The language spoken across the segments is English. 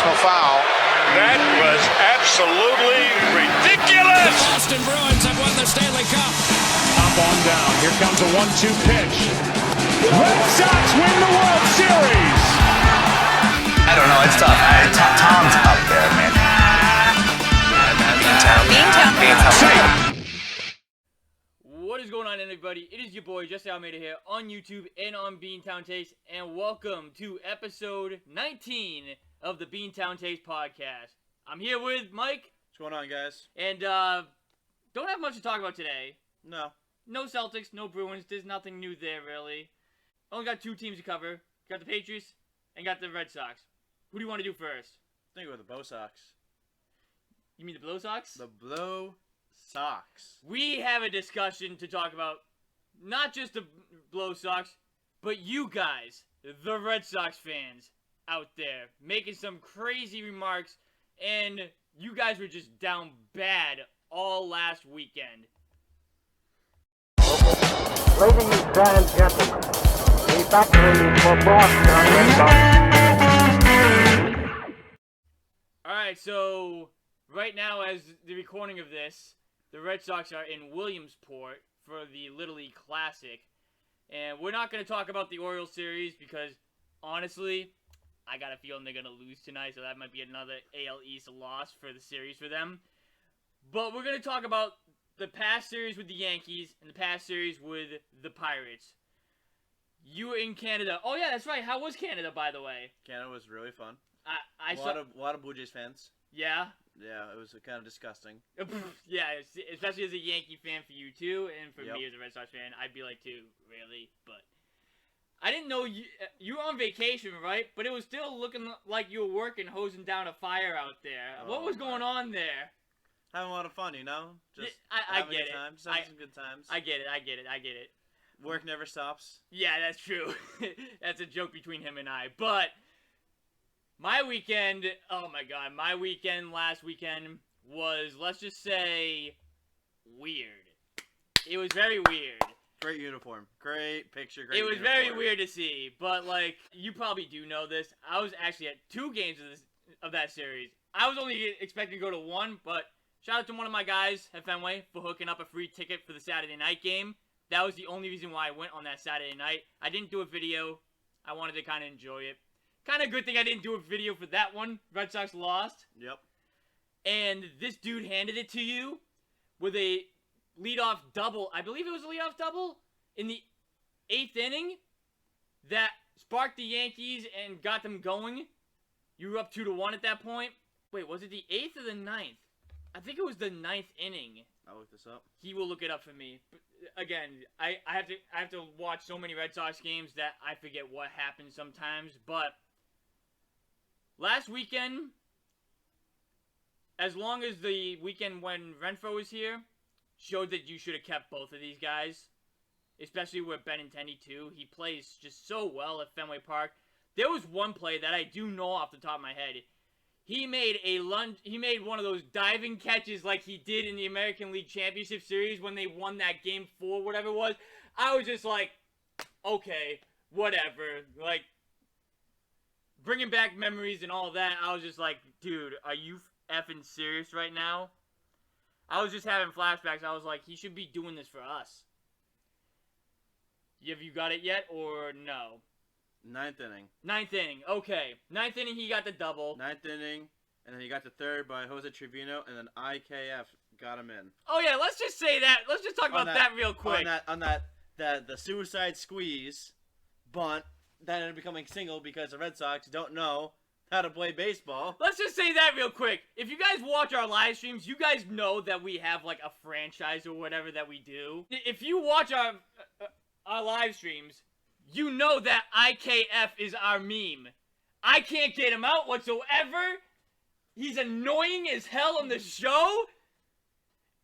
personal foul. That was absolutely ridiculous! The Boston Bruins have won the Stanley Cup. Up on down. Here comes a 1-2 pitch. Red Sox win the World Series. I don't know. It's tough. Tom's up there, man. BEANTOWN. What is going on, everybody? It is your boy, Jesse Almeida here on YouTube and on BEANTOWN Taste, and welcome to episode 19 of the BEANTOWN Taste podcast. I'm here with Mike. What's going on, guys? And, don't have much to talk about today. No Celtics, no Bruins. There's nothing new there, really. Only got two teams to cover. Got the Patriots and got the Red Sox. Who do you want to do first? I think it was the Blow Sox. You mean the Blow Sox? The Blow Sox. We have a discussion to talk about, not just the Blow Sox, but you guys, the Red Sox fans out there, making some crazy remarks, and you guys were just down bad all last weekend. Ladies and gentlemen, the battery for Boston is up. Alright, so right now, as the recording of this, the Red Sox are in Williamsport for the Little League Classic. And we're not going to talk about the Orioles series because, honestly, I got a feeling they're going to lose tonight, so that might be another AL East loss for the series for them. But we're going to talk about the past series with the Yankees and the past series with the Pirates. You were in Canada. Oh, yeah, that's right. How was Canada, by the way? Canada was really fun. A lot of Blue Jays fans. Yeah? Yeah, it was kind of disgusting. Yeah, especially as a Yankee fan for you, too, and for Yep. me as a Red Sox fan, I'd be like, too, really? But I didn't know you were on vacation, right? But it was still looking like you were working, hosing down a fire out there. What was going on there? Having a lot of fun, you know? Just I having get a good it. time. Just having some good times. I get it. Work never stops. Yeah, that's true. That's a joke between him and I. But my weekend, oh my god, last weekend was, let's just say, weird. It was very weird. Great uniform. Great picture. Great It was uniform. very weird to see, but like, you probably do know this. I was actually at 2 games of that series. I was only expecting to go to 1, but shout out to one of my guys at Fenway for hooking up a free ticket for the Saturday night game. That was the only reason why I went on that Saturday night. I didn't do a video. I wanted to kind of enjoy it. Kind of good thing I didn't do a video for that one. Red Sox lost. Yep. And this dude handed it to you with a leadoff double. I believe it was a leadoff double in the 8th inning that sparked the Yankees and got them going. You were up 2-1 at that point. Wait, was it the 8th or the 9th? I think it was the 9th inning. I'll look this up. He will look it up for me. But again, I have to watch so many Red Sox games that I forget what happens sometimes. But last weekend, as long as the weekend when Renfroe was here, showed that you should have kept both of these guys. Especially with Benintendi too. He plays just so well at Fenway Park. There was one play that I do know off the top of my head. He made one of those diving catches like he did in the American League Championship Series when they won that Game 4, whatever it was. I was just like, okay, whatever. Like, bringing back memories and all that, I was just like, dude, are you effing serious right now? I was just having flashbacks. I was like, he should be doing this for us. Have you got it yet, or no? 9th inning. 9th inning, okay. 9th inning, he got the double. 9th inning, and then he got the third by Jose Trevino, and then IKF got him in. Oh yeah, let's just say that. Let's just talk about that real quick. The suicide squeeze bunt that ended up becoming single because the Red Sox don't know how to play baseball. Let's just say that real quick. If you guys watch our live streams, you guys know that we have like a franchise or whatever that we do. If you watch our live streams, you know that IKF is our meme. I can't get him out whatsoever. He's annoying as hell on the show.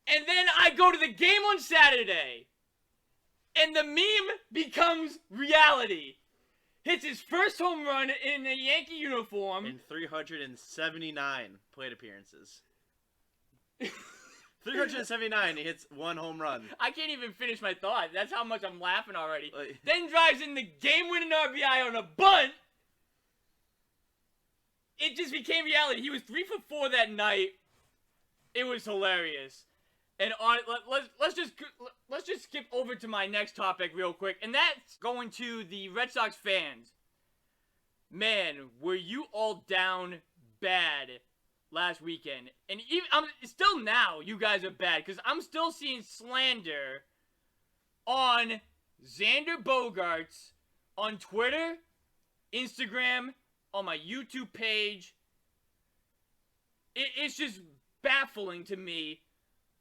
And then I go to the game on Saturday, and the meme becomes reality. Hits his first home run in a Yankee uniform. In 379 plate appearances. 379, he hits 1 home run. I can't even finish my thought. That's how much I'm laughing already. Then drives in the game-winning RBI on a bunt it just became reality. He was 3 for 4 that night. It was hilarious. And let's just skip over to my next topic real quick, and that's going to the Red Sox fans. Man, were you all down bad last weekend? And even still now, you guys are bad because I'm still seeing slander on Xander Bogaerts on Twitter, Instagram, on my YouTube page. It's just baffling to me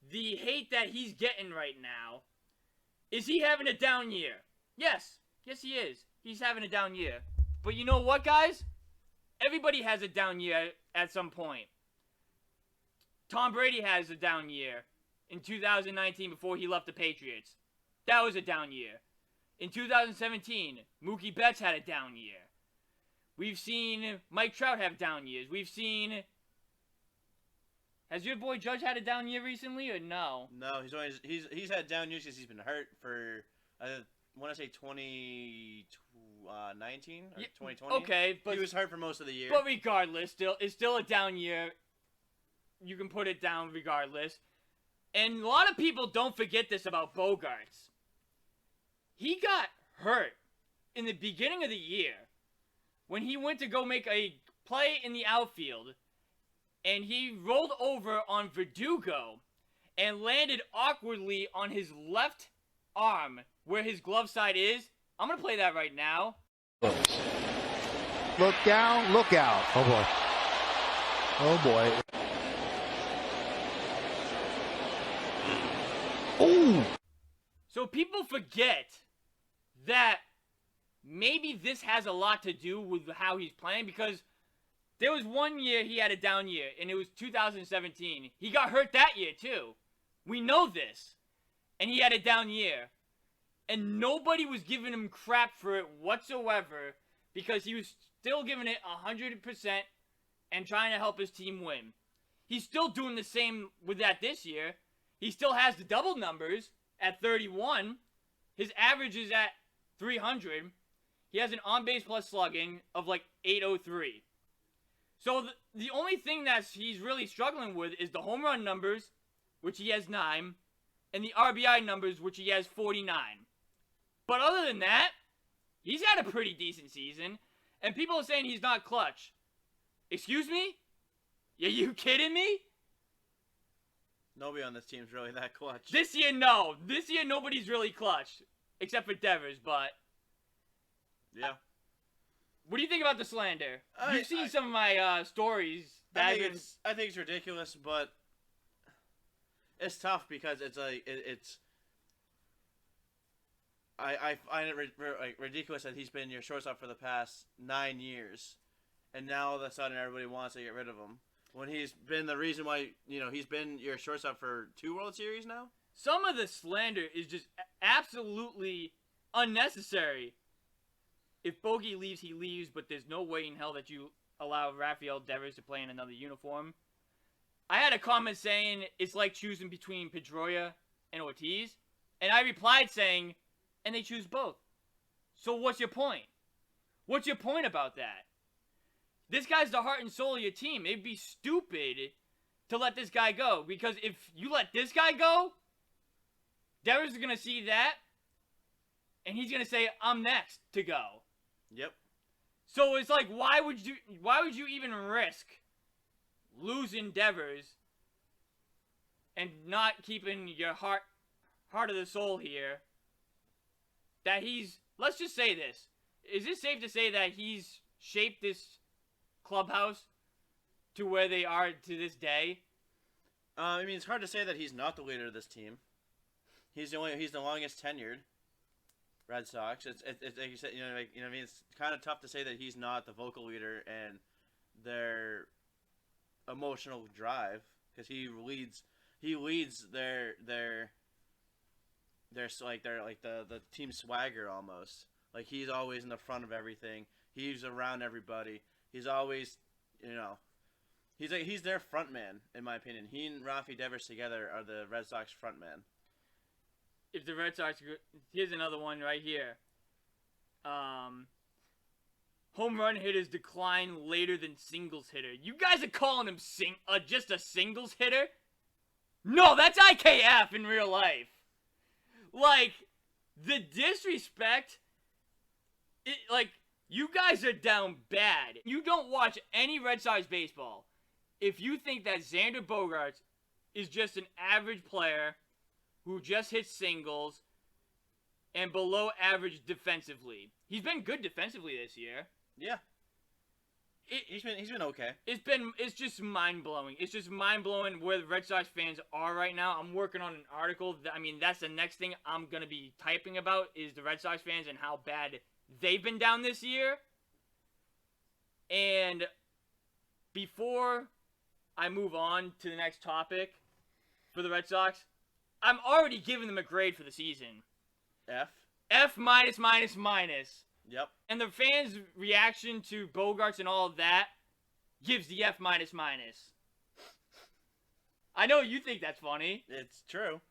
the hate that he's getting right now. Is he having a down year? Yes. Yes, he is. He's having a down year. But you know what, guys? Everybody has a down year at some point. Tom Brady has a down year in 2019 before he left the Patriots. That was a down year. In 2017, Mookie Betts had a down year. We've seen Mike Trout have down years. We've seen... Has your boy Judge had a down year recently, or no? No, he's had down years because he's been hurt for I want to say 2019 or 2020. Okay, but he was hurt for most of the year. But regardless, it's still a down year. You can put it down regardless. And a lot of people don't forget this about Bogaerts. He got hurt in the beginning of the year when he went to go make a play in the outfield. And he rolled over on Verdugo and landed awkwardly on his left arm where his glove side is. I'm going to play that right now. Look down, look out. Oh, boy. Oh, boy. Oh! So people forget that maybe this has a lot to do with how he's playing because there was one year he had a down year, and it was 2017. He got hurt that year, too. We know this. And he had a down year. And nobody was giving him crap for it whatsoever because he was still giving it 100% and trying to help his team win. He's still doing the same with that this year. He still has the double numbers at 31. His average is at 300. He has an on-base plus slugging of like 803. So the only thing that he's really struggling with is the home run numbers, which he has 9, and the RBI numbers, which he has 49. But other than that, he's had a pretty decent season, and people are saying he's not clutch. Excuse me? Are you kidding me? Nobody on this team's really that clutch. This year, no. This year, nobody's really clutch, except for Devers, but... Yeah. What do you think about the slander? You've seen some of my stories. I think it's ridiculous, but it's tough because it's like I find it ridiculous that he's been your shortstop for the past 9 years, and now all of a sudden everybody wants to get rid of him when he's been the reason why he's been your shortstop for 2 World Series now. Some of the slander is just absolutely unnecessary. If Bogey leaves, he leaves, but there's no way in hell that you allow Rafael Devers to play in another uniform. I had a comment saying it's like choosing between Pedroia and Ortiz, and I replied saying, and they choose both. So what's your point? What's your point about that? This guy's the heart and soul of your team. It'd be stupid to let this guy go, because if you let this guy go, Devers is going to see that, and he's going to say, I'm next to go. Yep. So it's like, why would you even risk losing Devers and not keeping your heart of the soul here? That let's just say this. Is it safe to say that he's shaped this clubhouse to where they are to this day? I mean, it's hard to say that he's not the leader of this team. He's the longest tenured Red Sox. It's like you said, I mean, it's kind of tough to say that he's not the vocal leader and their emotional drive, because he leads their the team swagger almost. Like, he's always in the front of everything. He's around everybody. He's always, he's their front man, in my opinion. He and Rafi Devers together are the Red Sox front man. If the Red Sox, here's another one right here. home run hitters decline later than singles hitter. You guys are calling him just a singles hitter? No, that's IKF in real life. Like, the disrespect, you guys are down bad. You don't watch any Red Sox baseball if you think that Xander Bogaerts is just an average player who just hits singles and below average defensively. He's been good defensively this year. Yeah. He's been okay. It's just mind-blowing. It's just mind-blowing where the Red Sox fans are right now. I'm working on an article. That's the next thing I'm going to be typing about is the Red Sox fans and how bad they've been down this year. And before I move on to the next topic for the Red Sox, I'm already giving them a grade for the season. F minus minus minus. Yep. And the fans' reaction to Bogaerts and all of that gives the F minus minus. I know you think that's funny. It's true.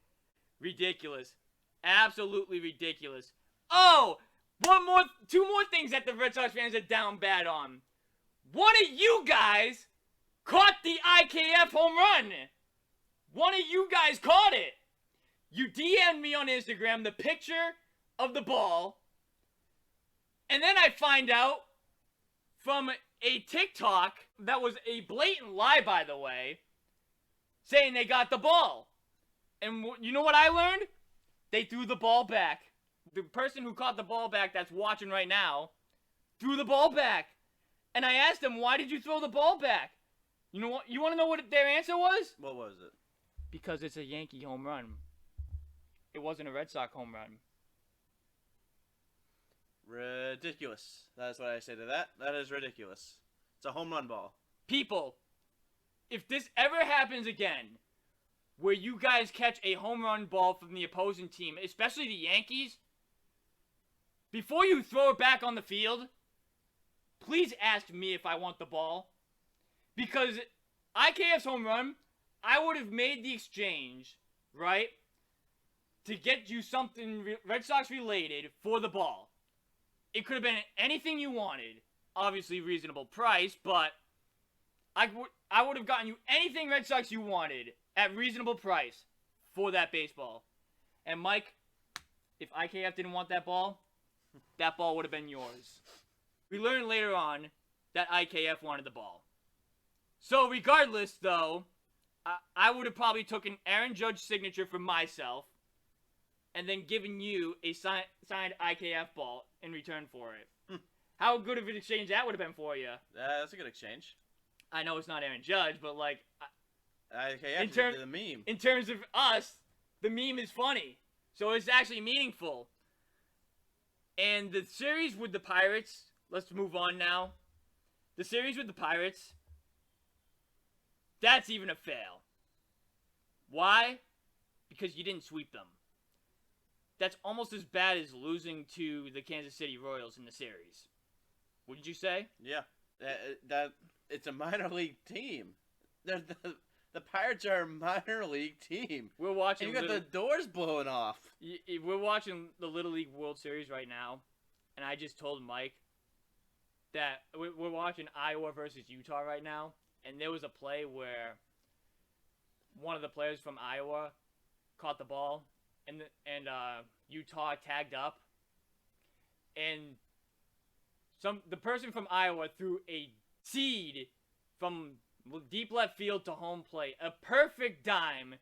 Ridiculous. Absolutely ridiculous. Oh! Two more things that the Red Sox fans are down bad on. One of you guys caught the IKF home run. One of you guys caught it. You DM'd me on Instagram the picture of the ball. And then I find out from a TikTok that was a blatant lie, by the way, saying they got the ball. And you know what I learned? They threw the ball back. The person who caught the ball back that's watching right now threw the ball back. And I asked them, why did you throw the ball back? You know what? You want to know what their answer was? What was it? Because it's a Yankee home run. It wasn't a Red Sox home run. Ridiculous. That's what I say to that. That is ridiculous. It's a home run ball. People, if this ever happens again, where you guys catch a home run ball from the opposing team, especially the Yankees, before you throw it back on the field, please ask me if I want the ball. Because IKF's home run, I would have made the exchange, right, to get you something Red Sox related for the ball. It could have been anything you wanted. Obviously reasonable price, but I would have gotten you anything Red Sox you wanted at reasonable price for that baseball. And Mike, if IKF didn't want that ball would have been yours. We learned later on that IKF wanted the ball. So regardless, though, I would have probably taken Aaron Judge's signature for myself and then given you a signed IKF ball in return for it. How good of an exchange that would have been for you? That's a good exchange. I know it's not Aaron Judge, but IKF is the meme. In terms of us, the meme is funny. So it's actually meaningful. And the series with the Pirates, let's move on now. The series with the Pirates, that's even a fail. Why? Because you didn't sweep them. That's almost as bad as losing to the Kansas City Royals in the series. Wouldn't you say? Yeah. That it's a minor league team. The Pirates are a minor league team. We're watching. And you got the doors blowing off. We're watching the Little League World Series right now, and I just told Mike that we're watching Iowa versus Utah right now, and there was a play where one of the players from Iowa caught the ball, and Utah tagged up, and the person from Iowa threw a seed from deep left field to home plate, a perfect dime,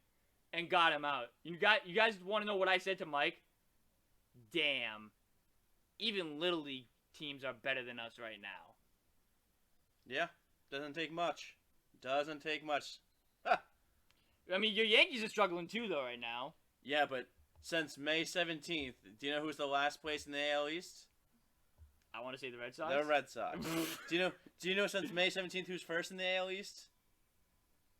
and got him out. You guys want to know what I said to Mike? Damn, even Little League teams are better than us right now. Yeah, doesn't take much. Doesn't take much. I mean, your Yankees are struggling too, though, right now. Yeah, but since May 17th, do you know who's the last place in the AL East? I want to say the Red Sox. The Red Sox. Do you know since May 17th who's first in the AL East?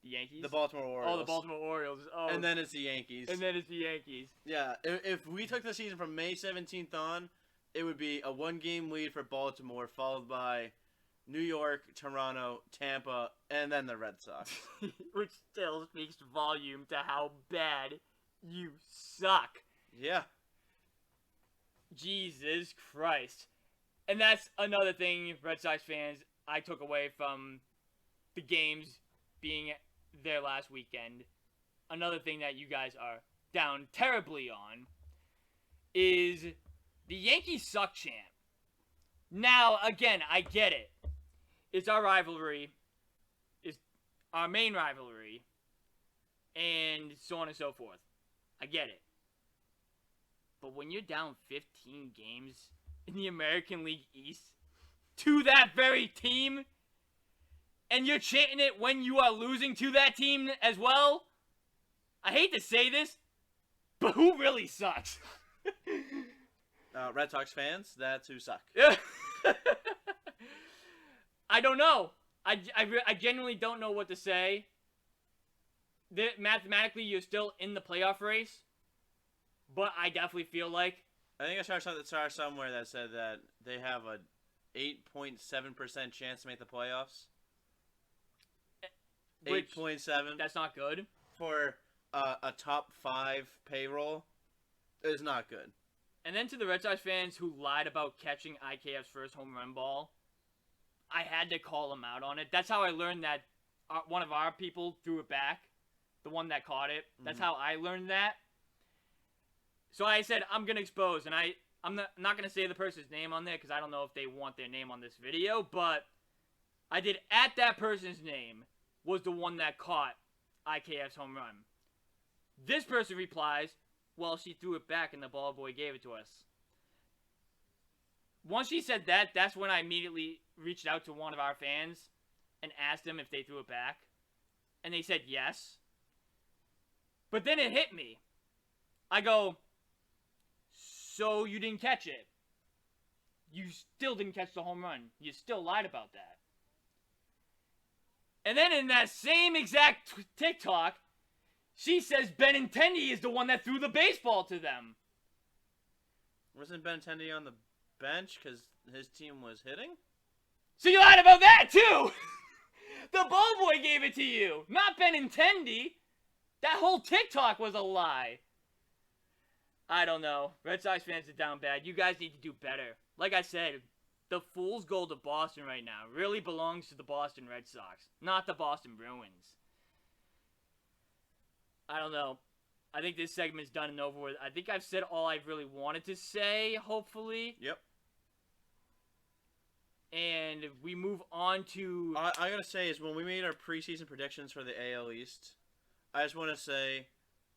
The Yankees? The Baltimore Orioles. Oh, the Baltimore Orioles. Oh. And then it's the Yankees. Yeah, if we took the season from May 17th on, it would be a one-game lead for Baltimore, followed by New York, Toronto, Tampa, and then the Red Sox. Which still speaks volume to how bad you suck. Yeah. Jesus Christ. And that's another thing, Red Sox fans, I took away from the games being there last weekend. Another thing that you guys are down terribly on is the Yankees suck chant. Now, again, I get it. It's our rivalry. It's our main rivalry. And so on and so forth. I get it. But when you're down 15 games in the American League East to that very team, and you're chanting it when you are losing to that team as well, I hate to say this, but who really sucks? Red Sox fans, that's who suck. I don't know. I genuinely don't know what to say. Mathematically, you're still in the playoff race, but I definitely feel like... I think I saw somewhere that said that they have a 8.7% chance to make the playoffs. 8.7. That's not good. For a top 5 payroll is not good. And then to the Red Sox fans who lied about catching IKF's first home run ball, I had to call them out on it. That's how I learned that one of our people threw it back. The one that caught it. That's how I learned that. So I said, I'm going to expose. And I'm not going to say the person's name on there because I don't know if they want their name on this video. But I did at that person's name was the one that caught IKF's home run. This person replies, well, she threw it back and the ball boy gave it to us. Once she said that, that's when I immediately reached out to one of our fans and asked them if they threw it back. And they said yes. But then it hit me. I go, so you didn't catch it. You still didn't catch the home run. You still lied about that. And then in that same exact TikTok, she says Benintendi is the one that threw the baseball to them. Wasn't Benintendi on the bench because his team was hitting? So you lied about that too! The ball boy gave it to you, not Benintendi. That whole TikTok was a lie. I don't know. Red Sox fans are down bad. You guys need to do better. Like I said, the fool's gold of Boston right now really belongs to the Boston Red Sox, not the Boston Bruins. I don't know. I think this segment's done and over with. I think I've said all I really wanted to say, hopefully. Yep. And we move on to... I gotta say is when we made our preseason predictions for the AL East, I just want to say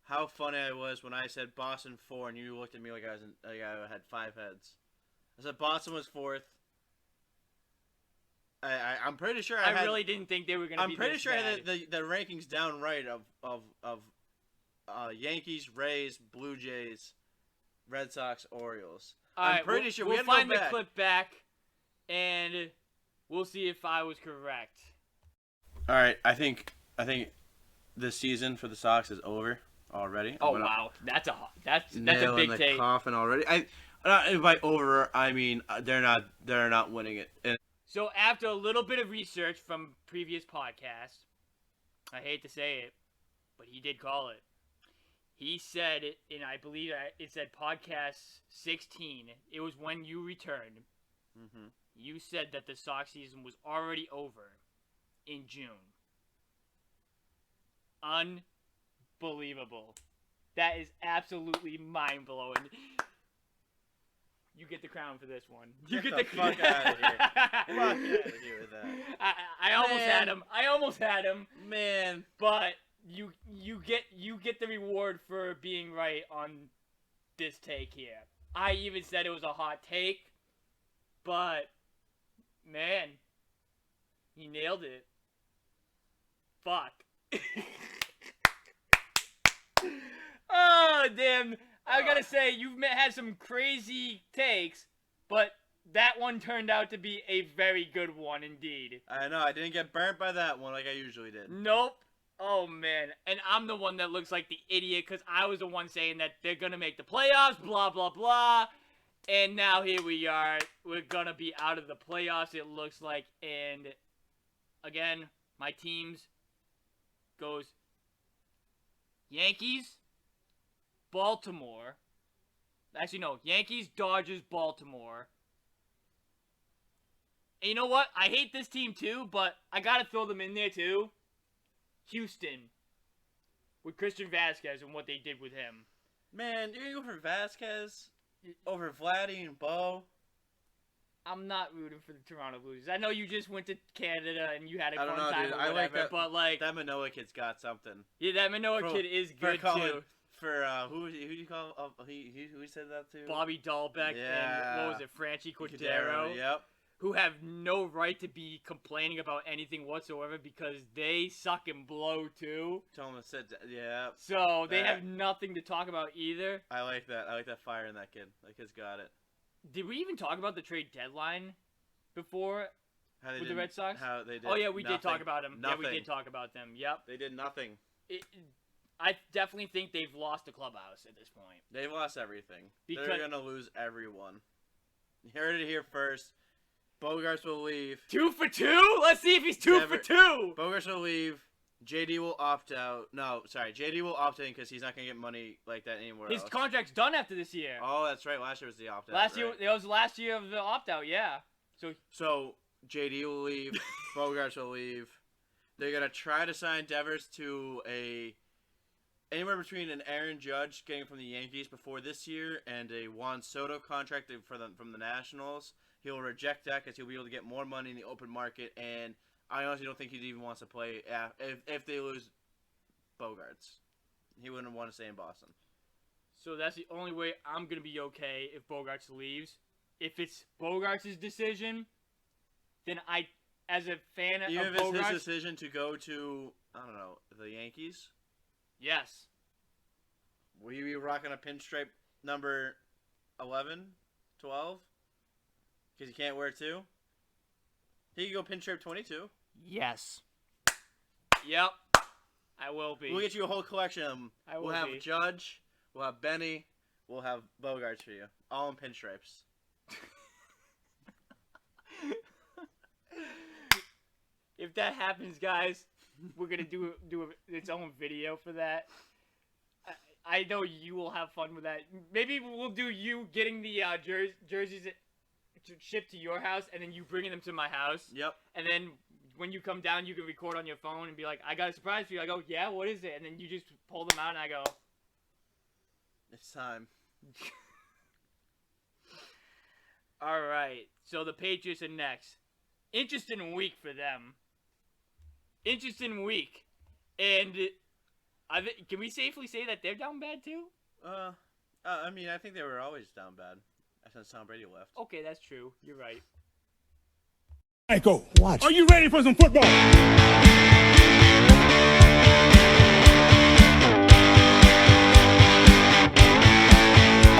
how funny I was when I said Boston 4 and you looked at me like I had 5 heads. I said Boston was 4th. I'm pretty sure I really didn't think they were going to be I'm pretty this sure bad. the rankings down right of Yankees, Rays, Blue Jays, Red Sox, Orioles. I'm pretty sure we'll find the clip back, and we'll see if I was correct. All right, I think this season for the Sox is over already. Oh wow, that's a big take. Coffin already. By over, I mean they're not winning it. And so after a little bit of research from previous podcasts, I hate to say it, but he did call it. He said, and I believe it said podcast 16. It was when you returned. Mm-hmm. You said that the Sox season was already over in June. Unbelievable. That is absolutely mind-blowing. You get the crown for this one. You get the fuck out of here. Fuck out of here with that. I almost had him. Man. But you get the reward for being right on this take here. I even said it was a hot take, but man, he nailed it. Fuck. Oh, damn. I gotta say, you've had some crazy takes, but that one turned out to be a very good one indeed. I know, I didn't get burnt by that one like I usually did. Nope. Oh, man. And I'm the one that looks like the idiot because I was the one saying that they're gonna make the playoffs, blah, blah, blah. And now here we are. We're gonna be out of the playoffs, it looks like. And, again, my teams goes Yankees, Baltimore. Actually, no. Yankees, Dodgers, Baltimore. And you know what? I hate this team too, but I gotta throw them in there too. Houston. With Christian Vasquez and what they did with him. Man, you're going to go for Vasquez over Vladdy and Bo? I'm not rooting for the Toronto Blue Jays. I know you just went to Canada and you had a I don't fun know, time dude. or I whatever, like that, but like that Manoah kid's got something. yeah, that Manoa kid is good too. For who do you call? Who said that to? Bobby Dahlbeck and what was it, Franchi Cordero? Yep. Who have no right to be complaining about anything whatsoever because they suck and blow too. Tell him to sit down. Yeah. So they have nothing to talk about either. I like that. I like that fire in that kid. That kid's got it. Did we even talk about the trade deadline before with the Red Sox? How they did. Oh yeah, we nothing. did talk about them. Nothing. Yeah, we did talk about them. Yep. They did nothing. I definitely think they've lost the clubhouse at this point. They've lost everything. Because they're gonna lose everyone. You heard it here first. Bogarts will leave. 2 for 2? Let's see if he's 2 for 2. Bogarts will leave. JD will opt out. No, sorry. JD will opt in because he's not going to get money like that anywhere His else. contract's done after this year. Oh, that's right. Last year was the opt-out. Last year, right? it was last year of the opt-out, yeah. So JD will leave. Bogarts will leave. They're going to try to sign Devers to anywhere between an Aaron Judge getting from the Yankees before this year and a Juan Soto contract from the Nationals. He'll reject that because he'll be able to get more money in the open market, and I honestly don't think he even wants to play if they lose Bogarts. He wouldn't want to stay in Boston. So that's the only way I'm going to be okay if Bogarts leaves. If it's Bogarts' decision, then I, as a fan even of if Bogarts... it's his decision to go to, I don't know, the Yankees? Yes. Will you be rocking a pinstripe number 11, 12? Because you can't wear 2? He can go pinstripe 22. Yes. Yep. I will be. We'll get you a whole collection of them. We'll have Judge, we'll have Benny, we'll have Bogarts for you. All in pinstripes. If that happens, guys, we're going to do its own video for that. I know you will have fun with that. Maybe we'll do you getting the jerseys shipped to your house, and then you bringing them to my house. Yep. And then when you come down, you can record on your phone and be like, I got a surprise for you. I go, yeah, what is it? And then you just pull them out, and I go, it's time. all right. So the Patriots are next. Interesting week for them. Interesting week. And can we safely say that they're down bad too? I mean, I think they were always down bad since Tom Brady left. Okay, that's true. You're right. Hey, go. Watch. Are you ready for some football? I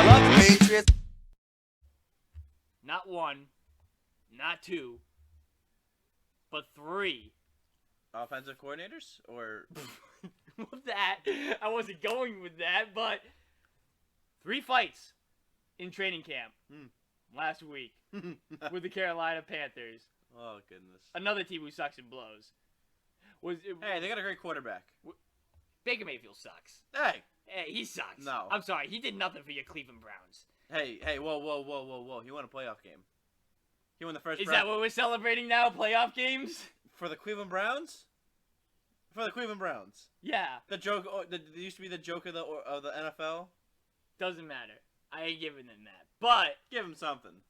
love the Patriots. Not 1, not 2, but 3. Offensive coordinators? Or... With that, I wasn't going with that, but 3 fights in training camp last week with the Carolina Panthers. Oh, goodness. Another team who sucks and blows. Hey, they got a great quarterback. Baker Mayfield sucks. Hey, he sucks. No. I'm sorry, he did nothing for your Cleveland Browns. Hey, whoa. He won a playoff game. He won the first Is that what we're celebrating now, playoff games? For the Cleveland Browns? For the Cleveland Browns. Yeah. The joke, there used to be the joke of the NFL. Doesn't matter. I ain't giving them that. But give them something.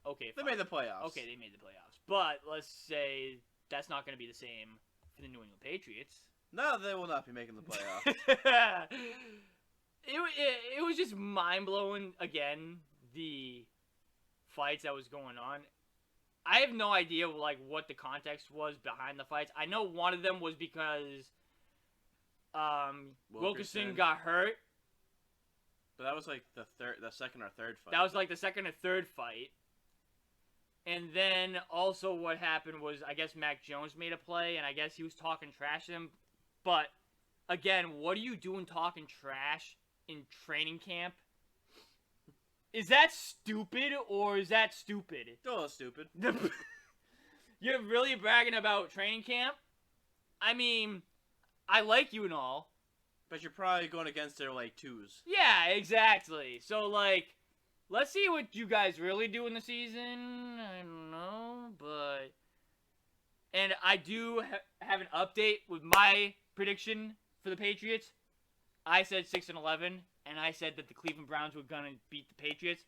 Okay, they fine. made the playoffs. Okay, they made the playoffs. But let's say that's not going to be the same for the New England Patriots. No, they will not be making the playoffs. It was just mind-blowing, again, the fights that was going on. I have no idea what the context was behind the fights. I know one of them was because Wilkerson got hurt. But that was like the second or third fight. That was like the second or third fight. And then also what happened was, I guess Mac Jones made a play, and I guess he was talking trash to him. But, again, what are you doing talking trash in training camp? Is that stupid, or is that stupid? It's a little stupid. You're really bragging about training camp? I mean, I like you and all. But you're probably going against their, 2s. Yeah, exactly. So, let's see what you guys really do in the season. I don't know, but... And I do have an update with my prediction for the Patriots. I said 6-11, and I said that the Cleveland Browns were going to beat the Patriots.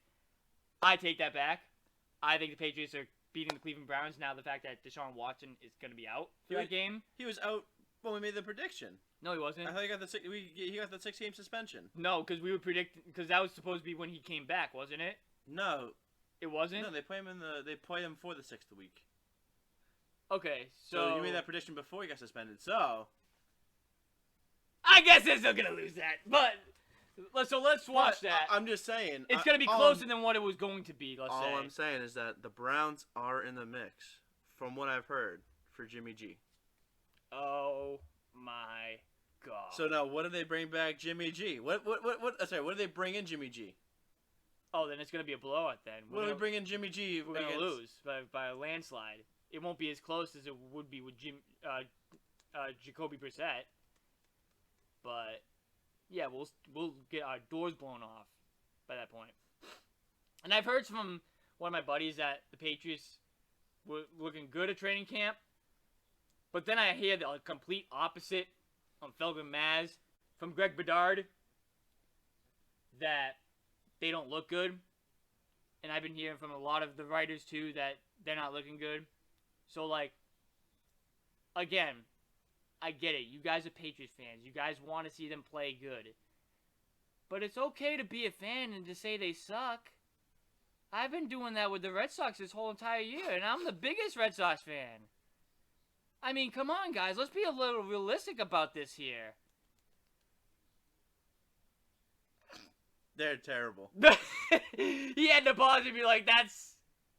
I take that back. I think the Patriots are beating the Cleveland Browns now. The fact that Deshaun Watson is going to be out for that game. He was out when we made the prediction. No, he wasn't. I thought he got the 6-game suspension. No, because we were predicting because that was supposed to be when he came back, wasn't it? No, it wasn't. No, they play him for the 6th week. Okay, so you made that prediction before he got suspended. So I guess they're still gonna lose that, but let's watch that. I'm just saying it's gonna be closer than what it was going to be. Let's say. All I'm saying is that the Browns are in the mix, from what I've heard, for Jimmy G. Oh my God! So now, what do they bring back Jimmy G? What? Sorry, what do they bring in Jimmy G? Oh, then it's gonna be a blowout. Then what do we bring in Jimmy G? We're gonna lose by a landslide. It won't be as close as it would be with Jacoby Brissett. But yeah, we'll get our doors blown off by that point. And I've heard from one of my buddies that the Patriots were looking good at training camp. But then I hear the complete opposite on Felgen Maz from Greg Bedard that they don't look good. And I've been hearing from a lot of the writers too that they're not looking good. So, like, again, I get it. You guys are Patriots fans. You guys want to see them play good. But it's okay to be a fan and to say they suck. I've been doing that with the Red Sox this whole entire year, and I'm the biggest Red Sox fan. I mean, come on, guys. Let's be a little realistic about this here. They're terrible. He had to pause and be like, that's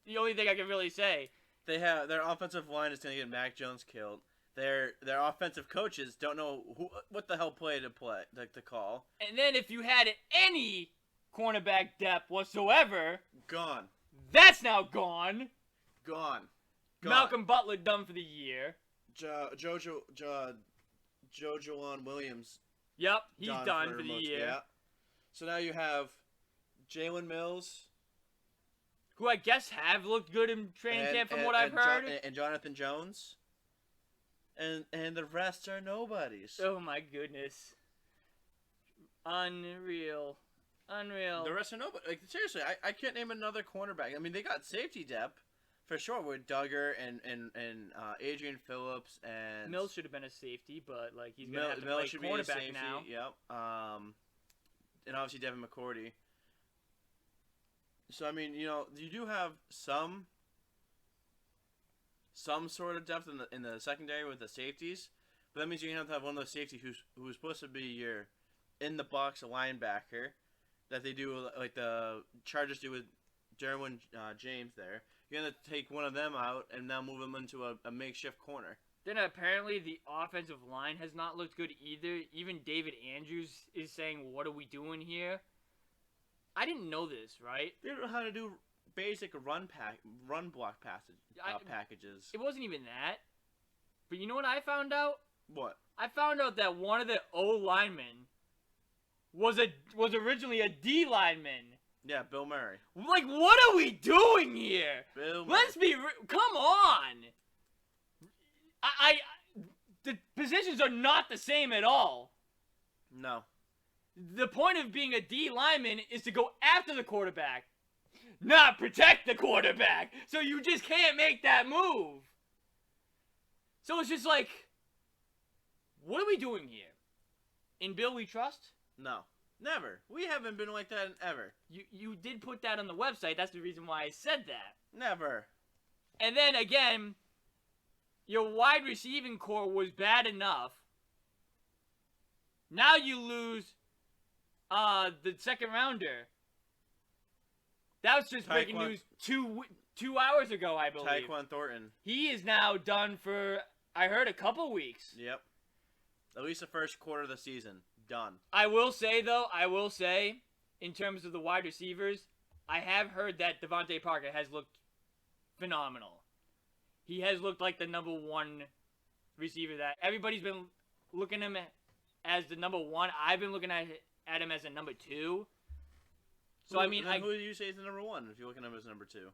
the only thing I can really say. Their offensive line is going to get Mac Jones killed. Their offensive coaches don't know what the hell play to call. And then if you had any cornerback depth whatsoever, gone. That's now gone. Gone. Malcolm Butler done for the year. Jojo Williams. Yep, he's done for the year. Yeah. So now you have Jalen Mills, who I guess have looked good in training camp from what I've heard. And Jonathan Jones. And the rest are nobodies. Oh my goodness. Unreal. The rest are nobody. Like, seriously, I can't name another cornerback. I mean, they got safety depth for sure with Duggar and Adrian Phillips and Mills should have been a safety, but like he's gonna have to play cornerback now. Yep. And obviously Devin McCourty. So I mean, you do have some sort of depth in the secondary with the safeties, but that means you're gonna have to have one of those safeties who's supposed to be your in the box linebacker that they do like the Chargers do with Derwin James there. You're gonna take one of them out and now move them into a makeshift corner. Then apparently the offensive line has not looked good either. Even David Andrews is saying, "What are we doing here?" I didn't know this, right? They don't know how to do basic run block packages. It wasn't even that. But you know what I found out? What? I found out that one of the O linemen was originally a D lineman. Yeah, Bill Murray. Like, what are we doing here? Bill Murray. Let's be come on. The positions are not the same at all. No. The point of being a D lineman is to go after the quarterback, not protect the quarterback. So you just can't make that move. So it's just like, what are we doing here? In Bill we trust? No. Never. We haven't been like that ever. You did put that on the website. That's the reason why I said that. Never. And then again, your wide receiving core was bad enough. Now you lose the second rounder. That was just breaking news 2 hours ago, I believe. Tyquan Thornton. He is now done for, I heard, a couple weeks. Yep. At least the first quarter of the season. Done. I will say, in terms of the wide receivers, I have heard that Devontae Parker has looked phenomenal. He has looked like the number one receiver that everybody's been looking at him as the number one. I've been looking at him as a number two. So I mean, who do you say is the number one if you look at him as number two?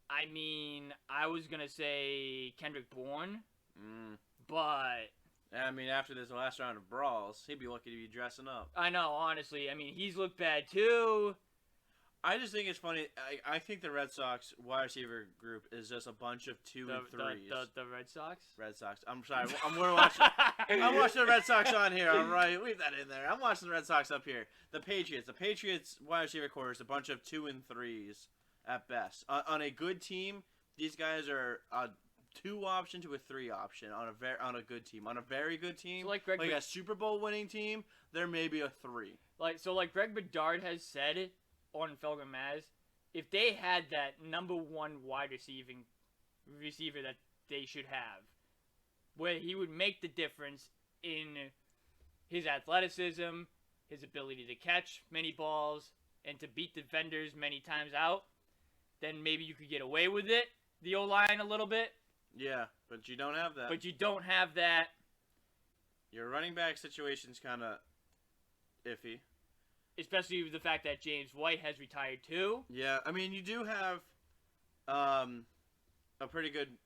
I mean, I was gonna say Kendrick Bourne, but I mean, after this last round of brawls, he'd be lucky to be dressing up. I know, honestly. I mean, he's looked bad too. I just think it's funny. I think the Red Sox wide receiver group is just a bunch of 2 and 3s. The Red Sox? Red Sox. I'm sorry. I'm watching the Red Sox on here. All right, leave that in there. I'm watching the Red Sox up here. The Patriots. The Patriots wide receiver core is a bunch of 2 and 3s at best. On a good team, these guys are a 2 option to a 3 option on a good team. On a very good team, So like a Super Bowl winning team, there may be a 3. Like Greg Bedard has said on Felger Maz, if they had that number 1 wide receiver that they should have, where he would make the difference in his athleticism, his ability to catch many balls, and to beat defenders many times out, then maybe you could get away with it, the O-line a little bit. Yeah, but you don't have that. But you don't have that. Your running back situation's kind of iffy. Especially with the fact that James White has retired too. Yeah, I mean, you do have a pretty good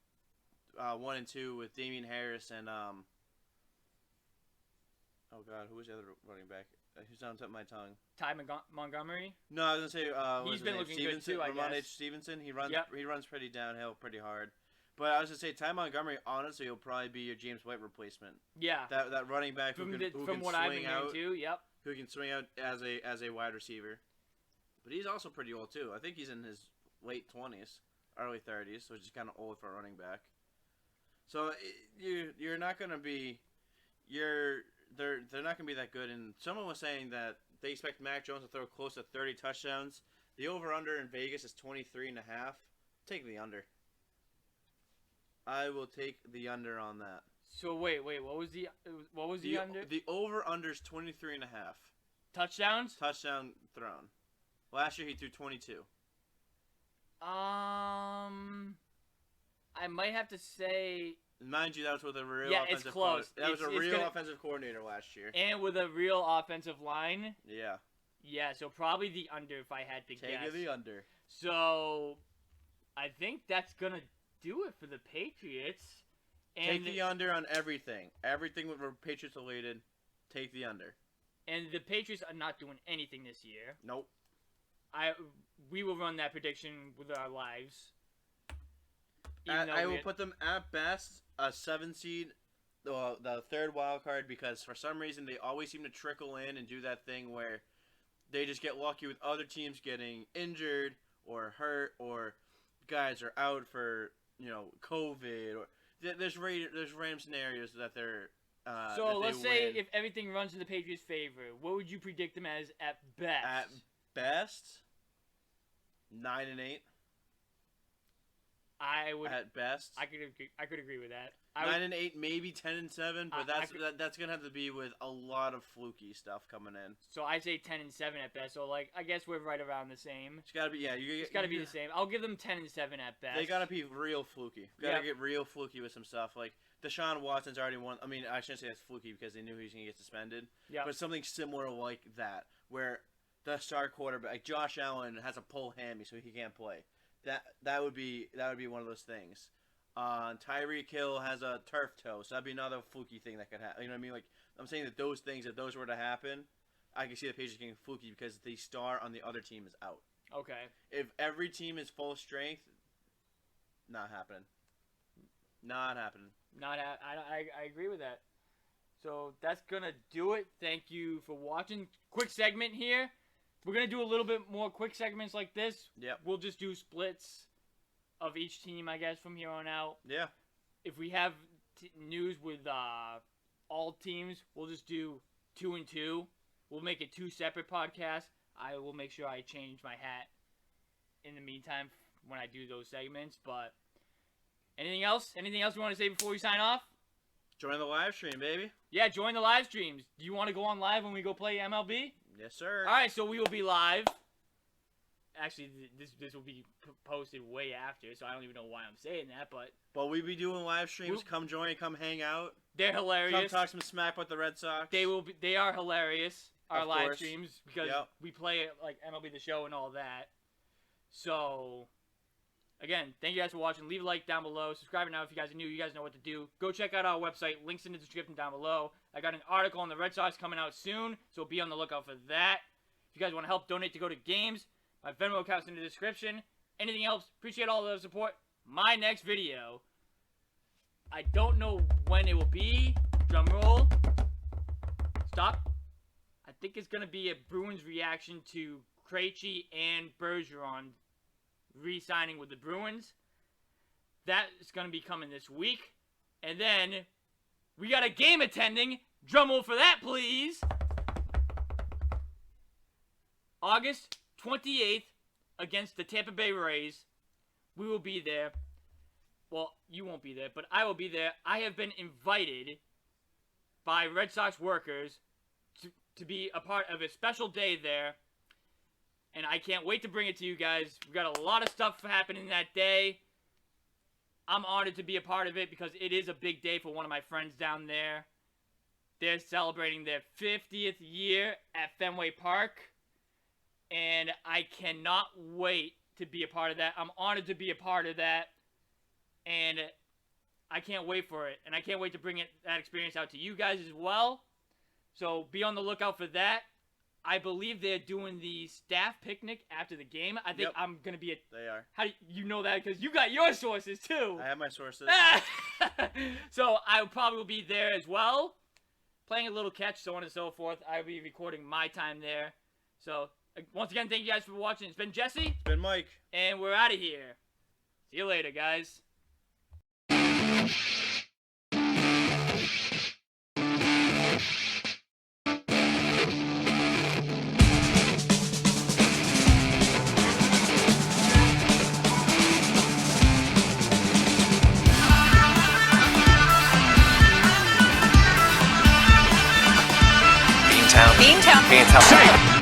1 and 2 with Damian Harris and oh god, who was the other running back? Who's on top of my tongue? Ty Montgomery. No, I was gonna say he's been looking good too. Ramon H. Stevenson. He runs pretty downhill, pretty hard. But I was gonna say Ty Montgomery. Honestly, will probably be your James White replacement. Yeah. That running back who can what swing I've been out. Too. Yep. Who can swing out as a wide receiver. But he's also pretty old too. I think he's in his late 20s, early 30s, which is kind of old for a running back. So you're not gonna be they're not gonna be that good. And someone was saying that they expect Mac Jones to throw close to 30 touchdowns. The over/under in Vegas is 23.5. Take the under. I will take the under on that. So wait, what was the under? The over/under is 23.5. Touchdowns? Touchdown thrown. Last year he threw 22. I might have to say. Mind you, that was with a real it's close. That was a real offensive coordinator last year. And with a real offensive line. Yeah. Yeah, so probably the under if I had to guess. Take the under. So, I think that's gonna do it for the Patriots. And take the under on everything. Everything with Patriots related. Take the under. And the Patriots are not doing anything this year. Nope. We will run that prediction with our lives. I will put them at best a 7 seed, the third wild card, because for some reason they always seem to trickle in and do that thing where they just get lucky with other teams getting injured or hurt or guys are out for COVID or there's random scenarios that they're. So let's say if everything runs in the Patriots' favor, what would you predict them as at best? At best, 9 and 8. I would. At best, I could agree with that. 9 and 8, maybe 10 and 7, but that's gonna have to be with a lot of fluky stuff coming in. So I'd say 10 and 7 at best. So I guess we're right around the same. It's gotta be It's gotta be the same. I'll give them 10 and 7 at best. They gotta be real fluky. Gotta get real fluky with some stuff. Like Deshaun Watson's already won. I mean, I shouldn't say that's fluky because they knew he was gonna get suspended. Yeah. But something similar like that, where the star quarterback, like Josh Allen, has a pull hammy, so he can't play. That would be one of those things. Tyreek Hill has a turf toe, so that'd be another fluky thing that could happen. You know what I mean? Like I'm saying that those things, if those were to happen, I can see the Patriots getting fluky because the star on the other team is out. Okay. If every team is full strength, not happening. Not happening. I agree with that. So that's gonna do it. Thank you for watching. Quick segment here. We're going to do a little bit more quick segments like this. Yep. We'll just do splits of each team, I guess, from here on out. Yeah. If we have news with all teams, we'll just do 2 and 2. We'll make it 2 separate podcasts. I will make sure I change my hat in the meantime when I do those segments. But anything else? Anything else we want to say before we sign off? Join the live stream, baby. Yeah, join the live streams. Do you want to go on live when we go play MLB? Yes, sir. All right, so we will be live. Actually, this will be posted way after, so I don't even know why I'm saying that, but we'll be doing live streams. Come join, come hang out. They're hilarious. Come talk some smack with the Red Sox. They are hilarious. our Of live course. streams because Yep. we play it like MLB The Show and all that. So, again, thank you guys for watching. Leave a like down below. Subscribe now if you guys are new. You guys know what to do. Go check out our website. Links in the description down below. I got an article on the Red Sox coming out soon, so be on the lookout for that. If you guys want to help donate to go to games, my Venmo account's in the description. Anything else, appreciate all the support. My next video, I don't know when it will be. Drum roll. Stop. I think it's going to be a Bruins reaction to Krejci and Bergeron re-signing with the Bruins. That is going to be coming this week. And then we got a game attending. Drum roll for that, please. August 28th against the Tampa Bay Rays. We will be there. Well, you won't be there, but I will be there. I have been invited by Red Sox workers to be a part of a special day there. And I can't wait to bring it to you guys. We've got a lot of stuff happening that day. I'm honored to be a part of it because it is a big day for one of my friends down there. They're celebrating their 50th year at Fenway Park. And I cannot wait to be a part of that. I'm honored to be a part of that. And I can't wait for it. And I can't wait to bring that experience out to you guys as well. So be on the lookout for that. I believe they're doing the staff picnic after the game. I think I'm going to be They are. How do you know that? Because you got your sources too. I have my sources. So I probably will be there as well. Playing a little catch, so on and so forth. I'll be recording my time there. So once again, thank you guys for watching. It's been Jesse. It's been Mike. And we're out of here. See you later, guys. BEANTOWN. BEANTOWN. BEANTOWN.